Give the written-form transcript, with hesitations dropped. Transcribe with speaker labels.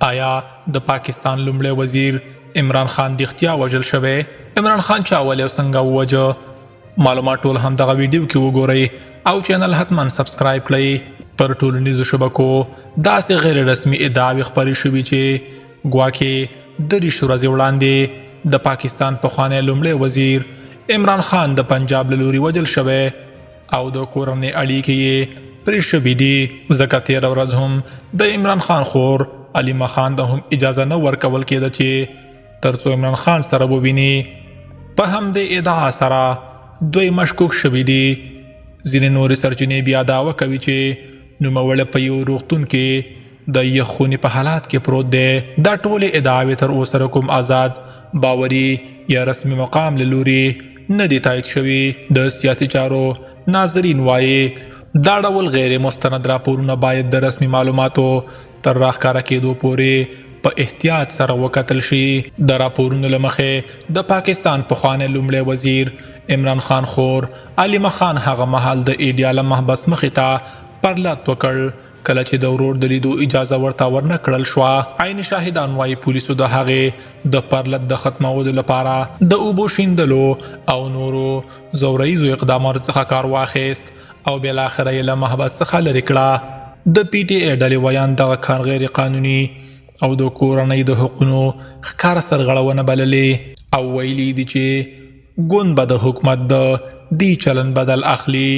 Speaker 1: آیا د پاکستان لومړی وزیر عمران خان د اختیا وژل شوی؟ عمران خان چا ولې او څنګه ووجه؟ معلومات ټول همدغه ویډیو کې وګورئ او چینل حتما سبسکرایب کړئ. پر ټولنیزو شبکو داسې غیر رسمي ادعاوې خپرې شوي چې ګواکې 30 ورځې وړاندې د پاکستان پخوانی لومړی وزیر عمران خان د پنجاب له لوري وژل شوی او د کورنۍ اړیکې یې پرې شوي دي، ځکه تېره ورځ هم د عمران خان خور علیمه خان ته هم اجازه نه ورکول کېده چې تر څو عمران خان سره وویني. په همدې ادعا سره دوی مشکوک شوي دي. ځینې نورې سرچینې بیا دعوه کوي چې نوموړی په یو روغتون کې د یخ خونې په حالات کې پروت دی. دا ټولې ادعاوې تر اوسه کوم آزاد، باوري یا رسمي مقام له لوري نه دي تایید شوي. د سیاسي چارو ناظرین وایي دا ډول غیر مستند راپورونه باید د رسمي معلوماتو تر راښکاره کېدو پورې په احتیاط سره وکتل شي. د راپورونو له مخې د پاکستان پخوانی لومړی وزیر عمران خان خور علیمه خان هغه مهال د ایډیاله محبس مخې ته پرلط وکړ کله چې د ورور د لیدو اجازه ورته ورنه کړل شوه. عین شاهدان وایي پولیسو د هغې د پرلط د ختمولو لپاره د اوبو شیندلو او نورو زوریزو اقداماتو څخه کار واخیست او بالاخره یې له محبس څخه لرې کړه. د پی ټی ای ډلې ویان دغه کار غیر قانوني او د کورنۍ د حقونو ښکاره سرغړونه بللې او ویلي دي چې ګوند به د حکومت د دې چلن بدل اخلي.